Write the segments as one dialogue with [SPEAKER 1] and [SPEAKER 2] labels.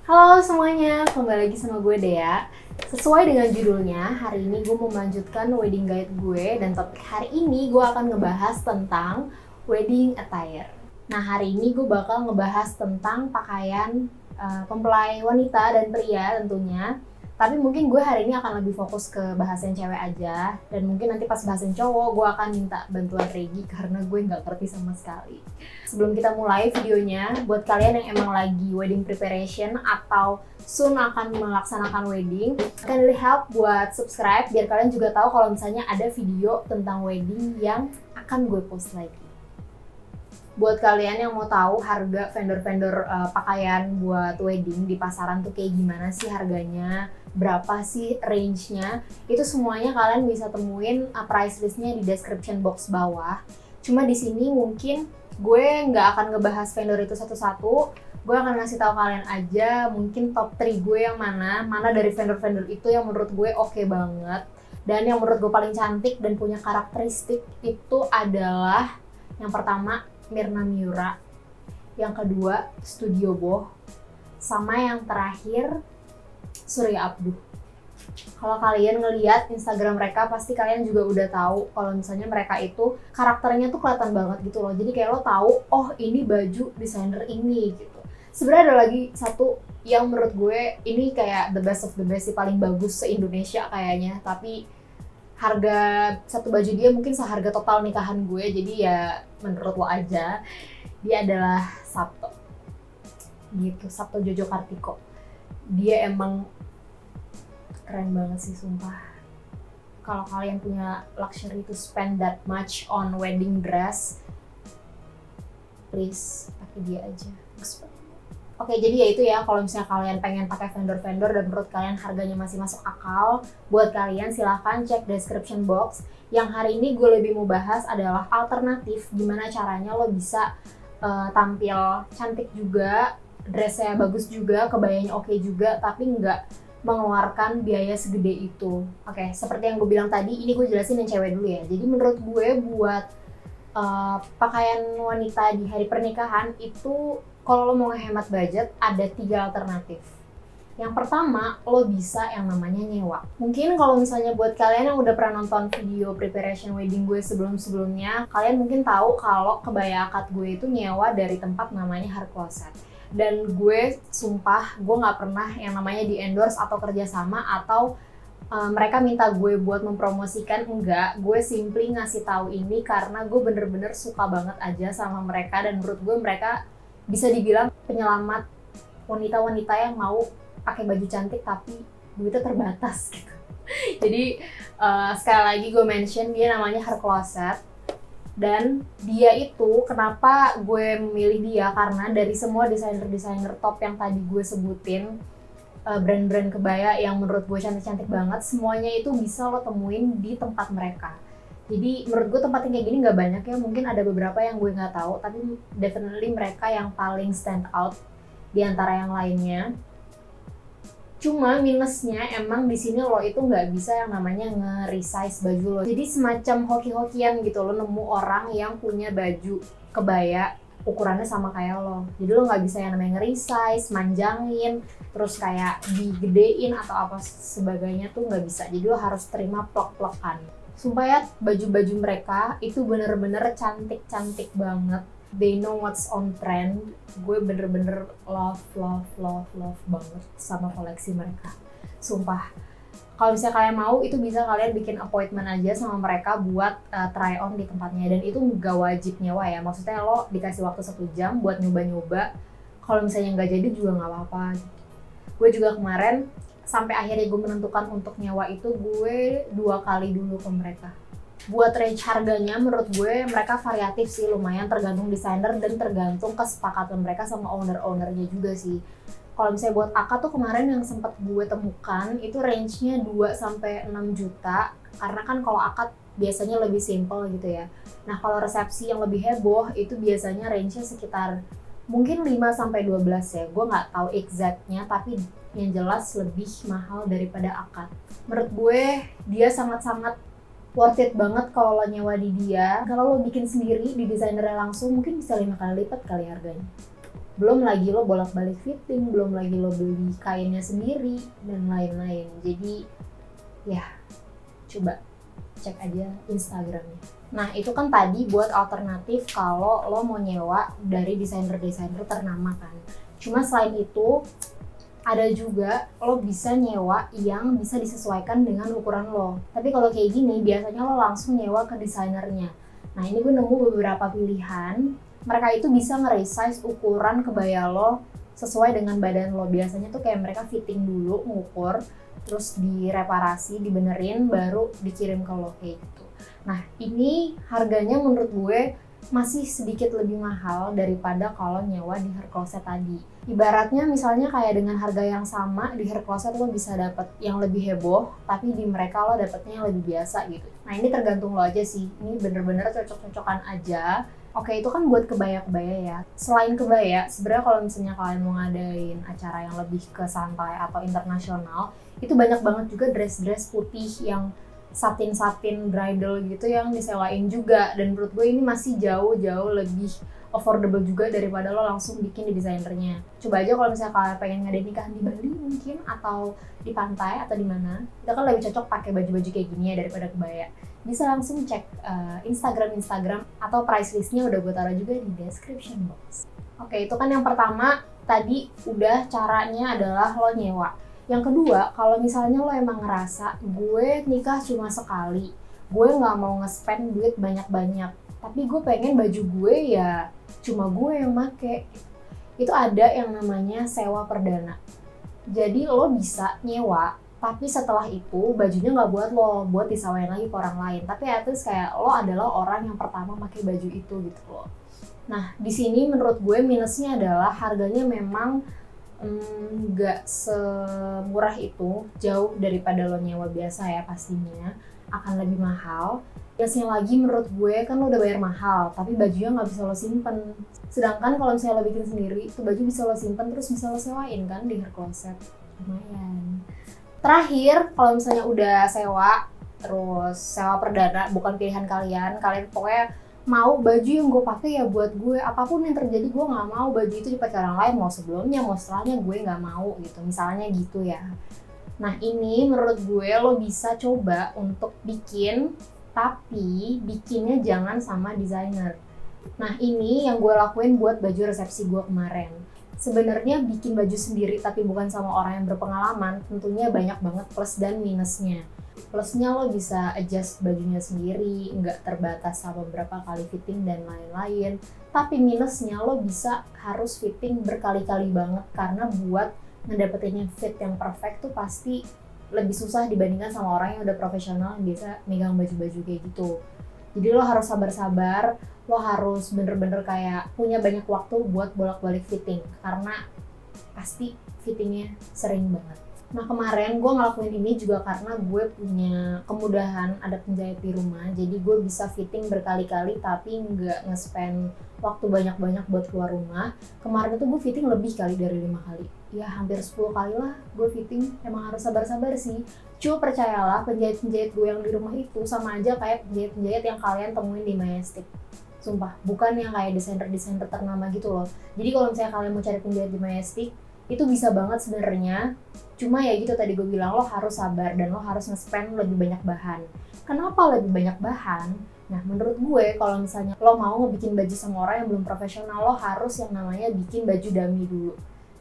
[SPEAKER 1] Halo semuanya, kembali lagi sama gue Dea. Sesuai dengan judulnya, hari ini gue mau melanjutkan wedding guide gue. Dan topik hari ini gue akan ngebahas tentang wedding attire. Nah, hari ini gue bakal ngebahas tentang pakaian mempelai wanita dan pria tentunya. Tapi mungkin gue hari ini akan lebih fokus ke bahasan cewek aja. Dan mungkin nanti pas bahasan cowok, gue akan minta bantuan Regi karena gue nggak ngerti sama sekali. Sebelum kita mulai videonya, buat kalian yang emang lagi wedding preparation atau soon akan melaksanakan wedding, kindly help buat subscribe biar kalian juga tahu kalau misalnya ada video tentang wedding yang akan gue post lagi. Buat kalian yang mau tahu harga vendor-vendor pakaian buat wedding di pasaran tuh kayak gimana sih harganya, berapa sih range-nya, itu semuanya kalian bisa temuin price list-nya di description box bawah. Cuma di sini mungkin gue nggak akan ngebahas vendor itu satu-satu, gue akan ngasih tahu kalian aja mungkin top 3 gue yang mana dari vendor-vendor itu yang menurut gue oke banget. Dan yang menurut gue paling cantik dan punya karakteristik itu adalah yang pertama Myrna Miura, yang kedua Studio Boh, sama yang terakhir Surya Abduh. Kalau kalian ngeliat Instagram mereka pasti kalian juga udah tahu kalau misalnya mereka itu karakternya tuh kelihatan banget gitu loh. Jadi kayak lo tahu, oh ini baju desainer ini gitu. Sebenarnya ada lagi satu yang menurut gue ini kayak the best of the best sih, paling bagus se-Indonesia kayaknya. Tapi harga satu baju dia mungkin seharga total nikahan gue, jadi ya menurut lo aja. Dia adalah Sabto gitu, Sabto Jojo Kartiko. Dia emang keren banget sih sumpah. Kalau kalian punya luxury to spend that much on wedding dress, please pakai dia aja. Oke, jadi ya itu ya, kalau misalnya kalian pengen pakai vendor-vendor dan menurut kalian harganya masih masuk akal, buat kalian silahkan cek description box. Yang hari ini gue lebih mau bahas adalah alternatif gimana caranya lo bisa tampil cantik juga, dressnya bagus juga, kebayanya oke juga, tapi nggak mengeluarkan biaya segede itu. Oke, seperti yang gue bilang tadi, ini gue jelasin yang cewek dulu ya. Jadi menurut gue buat pakaian wanita di hari pernikahan itu, kalau lo mau ngehemat budget, ada 3 alternatif. Yang pertama, lo bisa yang namanya nyewa. Mungkin kalau misalnya buat kalian yang udah pernah nonton video preparation wedding gue sebelum-sebelumnya, kalian mungkin tahu kalau kebaya akad gue itu nyewa dari tempat namanya Her Closet. Dan gue sumpah, gue nggak pernah yang namanya di endorse atau kerjasama atau mereka minta gue buat mempromosikan, enggak. Gue simply ngasih tahu ini karena gue bener-bener suka banget aja sama mereka, dan menurut gue mereka bisa dibilang penyelamat wanita-wanita yang mau pakai baju cantik tapi duitnya terbatas gitu. Jadi sekali lagi gue mention dia namanya Her Closet. Dan dia itu kenapa gue memilih dia, karena dari semua desainer-desainer top yang tadi gue sebutin, brand-brand kebaya yang menurut gue cantik-cantik banget, semuanya itu bisa lo temuin di tempat mereka. Jadi menurut gue tempat yang kayak gini nggak banyak ya, mungkin ada beberapa yang gue nggak tahu, tapi definitely mereka yang paling stand out di antara yang lainnya. Cuma minusnya emang di sini lo itu nggak bisa yang namanya nge-resize baju lo. Jadi semacam hoki-hokian gitu, lo nemu orang yang punya baju kebaya ukurannya sama kayak lo. Jadi lo nggak bisa yang namanya nge-resize, manjangin, terus kayak digedein atau apa sebagainya tuh nggak bisa. Jadi lo harus terima plok-plokan. Sumpah ya, baju-baju mereka itu bener-bener cantik-cantik banget. They know what's on trend. Gue bener-bener love banget sama koleksi mereka. Sumpah. Kalau misalnya kalian mau, itu bisa kalian bikin appointment aja sama mereka buat try on di tempatnya. Dan itu nggak wajib nyewa ya. Maksudnya lo dikasih waktu 1 jam buat nyoba-nyoba. Kalau misalnya nggak jadi juga nggak apa-apa. Gue juga kemarin sampai akhirnya gue menentukan untuk nyewa itu, gue 2 kali dulu ke mereka. Buat range harganya menurut gue mereka variatif sih, lumayan tergantung desainer dan tergantung kesepakatan mereka sama owner-ownernya juga sih. Kalau misalnya buat akad tuh kemarin yang sempat gue temukan itu range-nya 2-6 juta, karena kan kalau akad biasanya lebih simple gitu ya. Nah kalau resepsi yang lebih heboh itu biasanya range-nya sekitar mungkin 5-12 ya, gue nggak tahu exactnya, tapi yang jelas lebih mahal daripada akad. Menurut gue dia sangat-sangat worth it banget kalau lo nyewa di dia. Kalau lo bikin sendiri di desainernya langsung mungkin bisa 5 kali lipat kali harganya. Belum lagi lo bolak-balik fitting, belum lagi lo beli kainnya sendiri dan lain-lain. Jadi ya coba cek aja Instagramnya. Nah itu kan tadi buat alternatif kalau lo mau nyewa dari desainer-desainer ternama kan. Cuma selain itu ada juga lo bisa nyewa yang bisa disesuaikan dengan ukuran lo. Tapi kalau kayak gini biasanya lo langsung nyewa ke desainernya. Nah ini gue nemu beberapa pilihan. Mereka itu bisa nge-resize ukuran kebaya lo sesuai dengan badan lo. Biasanya tuh kayak mereka fitting dulu, ngukur, terus direparasi, dibenerin, baru dikirim ke lo kayak gitu. Nah ini harganya menurut gue masih sedikit lebih mahal daripada kalau nyewa di Hair Closet tadi. Ibaratnya misalnya kayak dengan harga yang sama di Hair Closet lo bisa dapet yang lebih heboh, tapi di mereka lo dapetnya yang lebih biasa gitu. Nah ini tergantung lo aja sih, ini bener-bener cocok-cocokan aja. Oke itu kan buat kebaya-kebaya ya. Selain kebaya, sebenarnya kalau misalnya kalian mau ngadain acara yang lebih ke santai atau internasional, itu banyak banget juga dress-dress putih yang satin-satin bridal gitu yang disewain juga, dan menurut gue ini masih jauh-jauh lebih affordable juga daripada lo langsung bikin di desainernya. Coba aja kalau misalnya kalian pengen ngadain nikahan di Bali mungkin, atau di pantai atau di mana, kita kan lebih cocok pakai baju-baju kayak gini ya daripada kebaya. Bisa langsung cek Instagram atau price listnya udah gue taruh juga di description box. Oke itu kan yang pertama tadi udah caranya adalah lo nyewa. Yang kedua, kalau misalnya lo emang ngerasa gue nikah cuma sekali, gue nggak mau nge-spend duit banyak-banyak, tapi gue pengen baju gue ya cuma gue yang make, itu ada yang namanya sewa perdana. Jadi lo bisa nyewa, tapi setelah itu bajunya nggak buat lo, buat disewain lagi ke orang lain. Tapi at least kayak lo adalah orang yang pertama pakai baju itu gitu loh. Nah di sini menurut gue minusnya adalah harganya memang nggak semurah itu, jauh daripada lo nyewa biasa ya, pastinya akan lebih mahal. Plusnya lagi menurut gue kan lo udah bayar mahal, tapi bajunya nggak bisa lo simpen. Sedangkan kalau misalnya lo bikin sendiri, itu baju bisa lo simpen terus bisa lo sewain kan di Hair Closet. Lumayan. Terakhir, kalau misalnya udah sewa, terus sewa perdana bukan pilihan kalian pokoknya mau baju yang gue pakai ya buat gue, apapun yang terjadi gue nggak mau baju itu dipakai orang lain, mau sebelumnya mau setelahnya gue nggak mau gitu, misalnya gitu ya. Nah ini menurut gue lo bisa coba untuk bikin, tapi bikinnya jangan sama desainer. Nah ini yang gue lakuin buat baju resepsi gue kemarin. Sebenarnya bikin baju sendiri tapi bukan sama orang yang berpengalaman tentunya banyak banget plus dan minusnya. Plusnya lo bisa adjust bajunya sendiri, nggak terbatas sama berapa kali fitting dan lain-lain. Tapi minusnya lo bisa harus fitting berkali-kali banget, karena buat ngedapetin fit yang perfect tuh pasti lebih susah dibandingkan sama orang yang udah profesional yang biasa megang baju-baju kayak gitu. Jadi lo harus sabar-sabar, lo harus bener-bener kayak punya banyak waktu buat bolak-balik fitting, karena pasti fittingnya sering banget. Nah kemarin gue ngelakuin ini juga karena gue punya kemudahan ada penjahit di rumah, jadi gue bisa fitting berkali-kali tapi nggak nge-spend waktu banyak-banyak buat keluar rumah. Kemarin itu gue fitting lebih kali dari 5 kali, ya hampir 10 kali lah gue fitting. Emang harus sabar-sabar sih, cuma percayalah penjahit-penjahit gue yang di rumah itu sama aja kayak penjahit-penjahit yang kalian temuin di Majestic. Sumpah, bukan yang kayak desainer-desainer ternama gitu loh. Jadi kalau misalnya kalian mau cari penjahit di Majestic, itu bisa banget sebenarnya. Cuma ya gitu tadi gue bilang, lo harus sabar dan lo harus nge-spend lebih banyak bahan. Kenapa lebih banyak bahan? Nah menurut gue kalau misalnya lo mau ngebikin baju sama orang yang belum profesional, lo harus yang namanya bikin baju dummy dulu.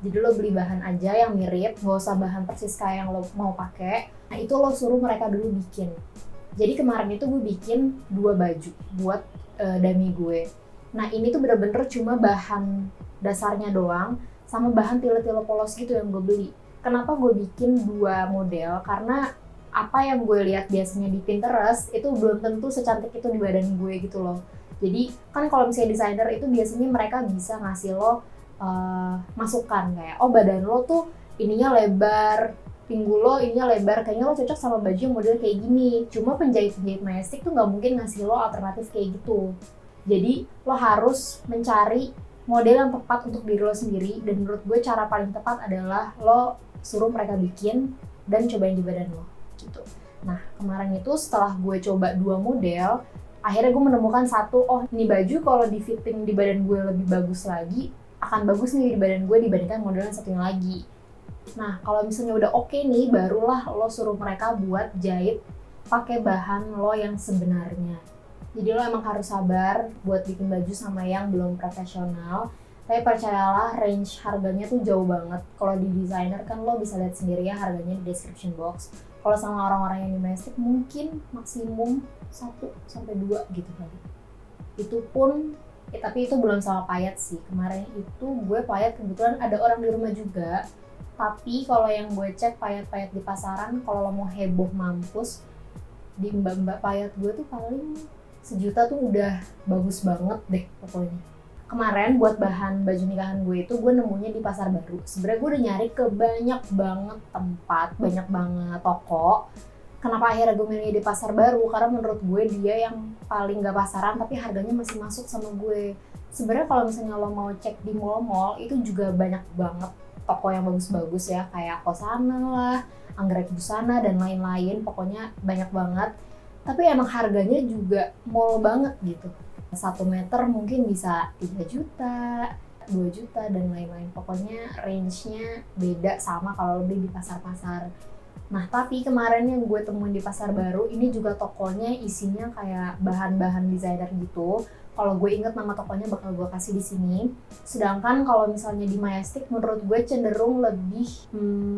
[SPEAKER 1] Jadi lo beli bahan aja yang mirip, gak usah bahan persis kayak yang lo mau pakai. Nah itu lo suruh mereka dulu bikin. Jadi kemarin itu gue bikin 2 baju buat dummy gue. Nah ini tuh bener-bener cuma bahan dasarnya doang, sama bahan tile-tile polos gitu yang gue beli. Kenapa gue bikin 2 model? Karena apa yang gue lihat biasanya di Pinterest itu belum tentu secantik itu di badan gue gitu loh. Jadi kan kalau misalnya desainer itu biasanya mereka bisa ngasih lo masukan kayak, oh badan lo tuh ininya lebar, pinggul lo ininya lebar, kayaknya lo cocok sama baju yang model kayak gini. Cuma penjahit-penjahit Majestic tuh nggak mungkin ngasih lo alternatif kayak gitu. Jadi lo harus mencari model yang tepat untuk diri lo sendiri, dan menurut gue cara paling tepat adalah lo suruh mereka bikin dan cobain di badan lo gitu. Nah kemarin itu setelah gue coba 2 model, akhirnya gue menemukan satu, oh ini baju kalau di fitting di badan gue lebih bagus lagi, akan bagus nih di badan gue dibandingkan model yang satunya lagi. Nah, kalau misalnya udah oke nih, barulah lo suruh mereka buat jahit pakai bahan lo yang sebenarnya. Jadi lo emang harus sabar buat bikin baju sama yang belum profesional. Tapi percayalah, range harganya tuh jauh banget. Kalau di designer kan lo bisa lihat sendiri ya harganya di description box. Kalau sama orang-orang yang domestik mungkin maksimum 1-2 gitu kali. Itu pun, tapi itu belum sama payet sih. Kemarin itu gue payet kebetulan ada orang di rumah juga. Tapi kalau yang gue cek payet-payet di pasaran, kalau lo mau heboh mampus, di mbak-mbak payet gue tuh paling 1 juta tuh udah bagus banget deh pokoknya. Kemarin buat bahan baju nikahan gue itu gue nemunya di pasar baru. Sebenarnya gue udah nyari ke banyak banget tempat, banyak banget toko. Kenapa akhirnya gue milih di pasar baru? Karena menurut gue dia yang paling gak pasaran tapi harganya masih masuk sama gue. Sebenarnya kalau misalnya lo mau cek di mall-mall itu juga banyak banget toko yang bagus-bagus ya, kayak Kosana lah, Anggrek Busana dan lain-lain. Pokoknya banyak banget. Tapi emang harganya juga mall banget gitu. 1 meter mungkin bisa 3 juta, 2 juta dan lain-lain. Pokoknya range-nya beda sama kalau lebih di pasar-pasar. Nah, tapi kemarin yang gue temuin di pasar baru, ini juga tokonya isinya kayak bahan-bahan desainer gitu. Kalau gue inget nama tokonya bakal gue kasih di sini. Sedangkan kalau misalnya di Majestic, menurut gue cenderung lebih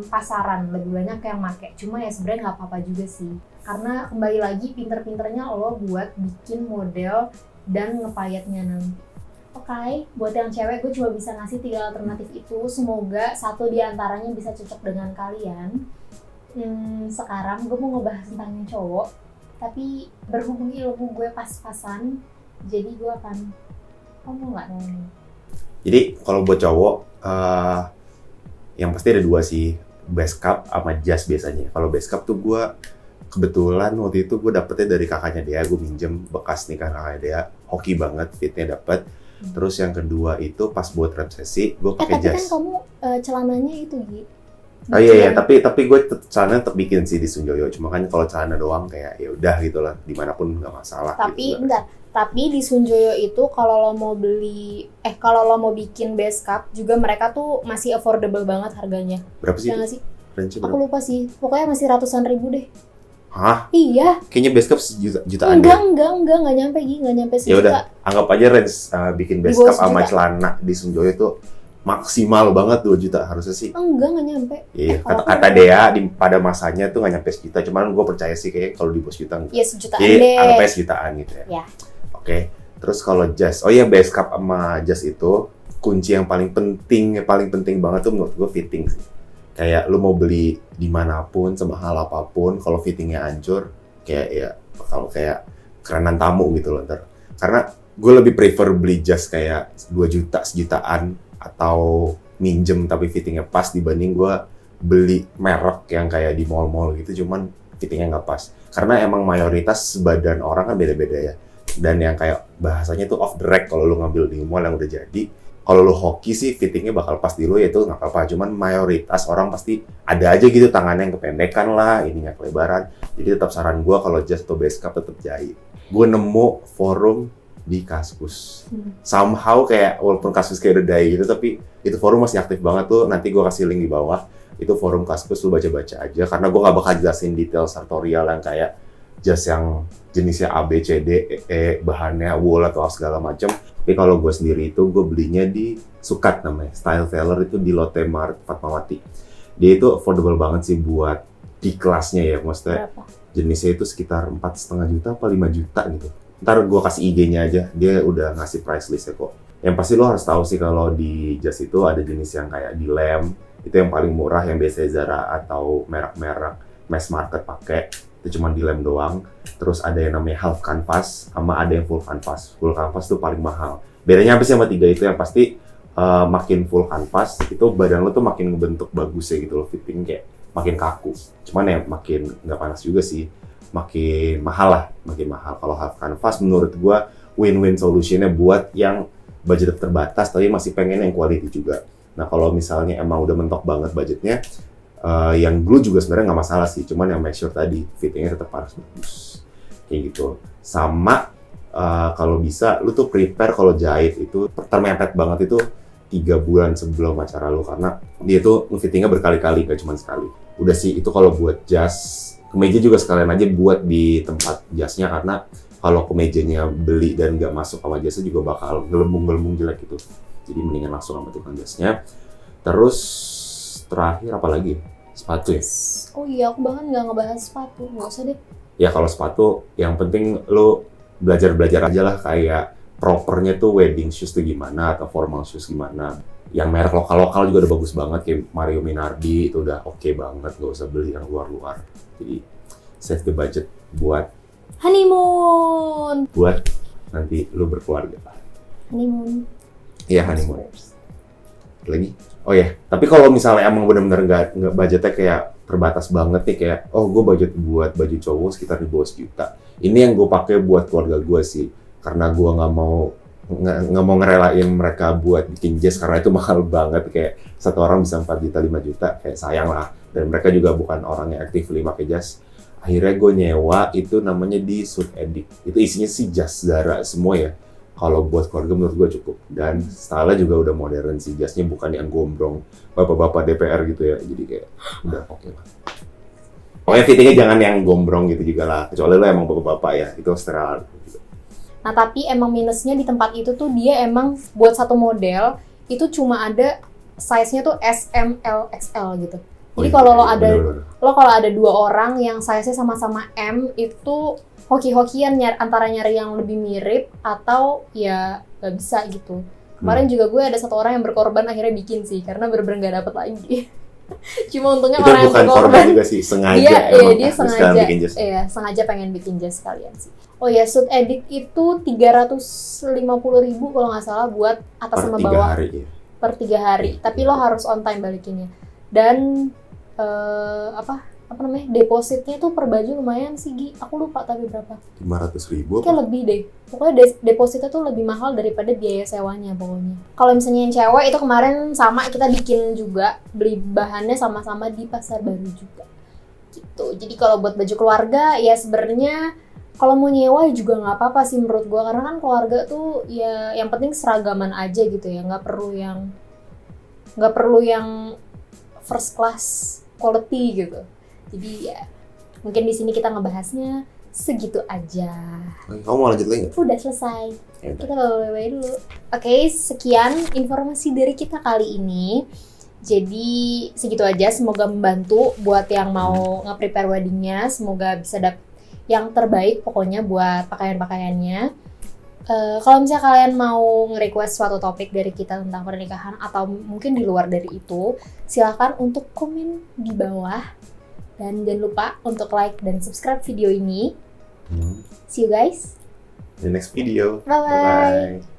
[SPEAKER 1] pasaran, lebih banyak yang make. Cuma ya sebenarnya nggak apa-apa juga sih. Karena kembali lagi pinter-pinternya lo buat bikin model dan ngepayetnya nanti. Oke, buat yang cewek gue cuma bisa ngasih 3 alternatif itu. Semoga satu di antaranya bisa cocok dengan kalian. Sekarang gue mau ngebahas tentang yang cowok, tapi berhubung ilmu gue pas-pasan, jadi gue akan ngomong nggak nih?
[SPEAKER 2] Jadi kalau buat cowok, yang pasti ada 2 sih, base cup sama jas biasanya. Kalau base cup tuh gue kebetulan waktu itu gue dapetnya dari kakaknya dia, gue minjem bekas nikah kakaknya dia, hoki banget, fitnya dapet. Terus yang kedua itu pas buat resepsi, gue pakai jas.
[SPEAKER 1] Tapi kan kamu celananya itu Gi.
[SPEAKER 2] Oh iya, tapi gue celana tetap bikin sih di Sunjoyo. Cuma kan kalau celana doang kayak ya udah gitulah, dimanapun nggak masalah.
[SPEAKER 1] Tapi
[SPEAKER 2] gitu,
[SPEAKER 1] enggak. Tapi di Sunjoyo itu kalau lo mau beli, kalau lo mau bikin base cup juga mereka tuh masih affordable banget harganya.
[SPEAKER 2] Berapa sih?
[SPEAKER 1] Ya nggak sih?
[SPEAKER 2] Range
[SPEAKER 1] Aku lupa sih. Pokoknya masih ratusan ribu deh.
[SPEAKER 2] Hah?
[SPEAKER 1] Iya.
[SPEAKER 2] Kayaknya base cup jutaan deh.
[SPEAKER 1] Enggak nyampe Gi, nggak nyampe
[SPEAKER 2] Ya udah,
[SPEAKER 1] sejuta.
[SPEAKER 2] anggap aja range bikin base cup sama celana di Sunjoyo itu maksimal banget 2 juta harusnya sih.
[SPEAKER 1] Nggak nyampe.
[SPEAKER 2] Iya, kata Dea pada masanya tuh nggak nyampe sejuta, cuman gue percaya sih kayak kalau di bawah sejuta enggak.
[SPEAKER 1] Iya, sejutaan
[SPEAKER 2] Jadi
[SPEAKER 1] deh.
[SPEAKER 2] anggap aja sejutaan gitu ya.
[SPEAKER 1] Ya.
[SPEAKER 2] Oke. Terus kalau jas, oh iya base cup sama jas itu kunci yang paling penting banget tuh menurut gue fitting sih. Kayak lu mau beli dimanapun, semahal apapun, kalau fittingnya hancur, kayak ya kalau kayak kerenan tamu gitu loh ntar. Karena gue lebih prefer beli jas kayak 2 juta, sejutaan, atau minjem tapi fittingnya pas dibanding gue beli merek yang kayak di mall-mall gitu cuman fittingnya nggak pas. Karena emang mayoritas badan orang kan beda-beda ya. Dan yang kayak bahasanya tuh off the rack kalau lu ngambil di mall yang udah jadi. Kalau lu hoki sih fittingnya bakal pas di lu ya itu nggak apa-apa. Cuman mayoritas orang pasti ada aja gitu tangannya yang kependekan lah, ininya kelebaran. Jadi tetap saran gue kalau jas atau base cup tetap jahit. Gue nemu forum di Kaskus. Somehow kayak walaupun Kaskus kayak udah die gitu tapi itu forum masih aktif banget tuh. Nanti gue kasih link di bawah. Itu forum Kaskus, lu baca-baca aja karena gue gak bakal jelasin detail sartorial yang kayak jas yang jenisnya A, B, C, D, E, bahannya wool atau segala macam. Tapi kalau gue sendiri itu gue belinya di Sukat namanya, Style Teller itu di Lotte Mart Fatmawati. Dia itu affordable banget sih buat di kelasnya ya, maksudnya
[SPEAKER 1] Berapa?
[SPEAKER 2] jenisnya itu sekitar 4,5 juta apa 5 juta gitu. Ntar gue kasih IG-nya aja, dia udah ngasih price list-nya kok. Yang pasti lo harus tahu sih kalau di jas itu ada jenis yang kayak di lem, itu yang paling murah yang biasanya Zara atau merek-merek mass market pakai, itu cuma di lem doang. Terus ada yang namanya half canvas, sama ada yang full canvas. Full canvas itu paling mahal. Bedanya apa sih sama 3 itu? Yang pasti makin full canvas, itu badan lo tuh makin ngebentuk bagus ya gitu loh, fitting kayak makin kaku. Cuman ya makin nggak panas juga sih. Makin mahal. Kalau half canvas menurut gua win-win solutionnya buat yang budget terbatas tapi masih pengen yang quality juga. Nah kalau misalnya emang udah mentok banget budgetnya, yang glue juga sebenarnya nggak masalah sih, cuman yang make sure tadi fittingnya tetap harus bagus kayak gitu. Sama kalau bisa lu tuh prepare kalau jahit itu termepet banget itu 3 bulan sebelum acara lu, karena dia tuh fittingnya berkali-kali, gak cuma sekali. Udah sih, itu kalau buat jas. Kemeja juga sekalian aja buat di tempat jasnya, karena kalau kemejanya beli dan nggak masuk sama jasnya juga bakal gelembung-gelembung jelek gitu. Jadi mendingan langsung sama tukang jasnya. Terus terakhir apa lagi? Sepatu ya?
[SPEAKER 1] Oh iya, aku bahkan nggak ngebahas sepatu, nggak usah deh.
[SPEAKER 2] Ya kalau sepatu, yang penting lo belajar-belajar aja lah kayak propernya tuh wedding shoes tuh gimana atau formal shoes gimana. Yang merek lokal-lokal juga udah bagus banget, kayak Mario Minardi itu udah oke banget, gak usah beli yang luar-luar. Jadi save the budget buat
[SPEAKER 1] Honeymoon.
[SPEAKER 2] Nanti lu berkeluarga.
[SPEAKER 1] Honeymoon.
[SPEAKER 2] Iya, honeymoon. Lagi? Oh ya, tapi kalau misalnya emang benar-benar nggak budgetnya kayak terbatas banget nih, kayak gue budget buat baju cowok sekitar di bawah 1 juta. Ini yang gue pakai buat keluarga gue sih, karena gue nggak mau ngerelain mereka buat bikin jas karena itu mahal banget, kayak satu orang bisa 4 juta 5 juta, kayak sayang lah. Dan mereka juga bukan orang yang actively pakai jas. Akhirnya gue nyewa, itu namanya di Suit Edit. Itu isinya sih jas Zara semua ya. Kalau buat keluarga menurut gue cukup. Dan style-nya juga udah modern sih, jasnya bukan yang gombrong bapak-bapak DPR gitu ya. Jadi kayak udah oke lah. Pokoknya fittingnya jangan yang gombrong gitu juga lah. Kecuali lo emang bapak-bapak ya, itu sterile.
[SPEAKER 1] Nah tapi emang minusnya di tempat itu tuh dia emang buat satu model itu cuma ada size-nya tuh S, M, L, XL gitu. Jadi kalau kalau ada 2 orang yang size-nya sama-sama M, itu hoki-hokian antara nyari yang lebih mirip atau ya nggak bisa gitu. Kemarin juga gue ada 1 orang yang berkorban akhirnya bikin sih, karena bener-bener nggak dapet lagi. Cuma untungnya
[SPEAKER 2] itu
[SPEAKER 1] orang yang
[SPEAKER 2] bukan
[SPEAKER 1] berkorban
[SPEAKER 2] juga sih, sengaja
[SPEAKER 1] dia sengaja
[SPEAKER 2] bikin jas.
[SPEAKER 1] Iya, sengaja pengen bikin jas sekalian sih. Oh ya, Suit Edit itu 350.000 kalau nggak salah buat atas sama bawah. Per 3 hari. Tapi lo harus on time balikinnya. Dan apa namanya, depositnya tuh per baju lumayan sih, Gi. Aku lupa tapi berapa.
[SPEAKER 2] 500.000
[SPEAKER 1] Kayak lebih deh. Pokoknya depositnya tuh lebih mahal daripada biaya sewanya pokoknya. Kalau misalnya yang cewek itu kemarin sama kita bikin juga, beli bahannya sama-sama di Pasar Baru juga. Gitu. Jadi kalau buat baju keluarga ya sebenarnya kalau mau nyewa juga nggak apa-apa sih menurut gue, karena kan keluarga tuh ya yang penting seragaman aja gitu ya, nggak perlu yang first class quality gitu. Jadi ya mungkin di sini kita ngebahasnya segitu aja.
[SPEAKER 2] Kamu mau lanjut lagi nggak?
[SPEAKER 1] Udah selesai. Kita bye-bye dulu. Oke, sekian informasi dari kita kali ini. Jadi segitu aja, semoga membantu buat yang mau nge-prepare weddingnya. Semoga bisa dapet yang terbaik pokoknya buat pakaian-pakaiannya. Kalau misalnya kalian mau nge-request suatu topik dari kita tentang pernikahan atau mungkin di luar dari itu, silakan untuk komen di bawah. Dan jangan lupa untuk like dan subscribe video ini. See you guys.
[SPEAKER 2] The next video.
[SPEAKER 1] Bye-bye.
[SPEAKER 2] Bye-bye.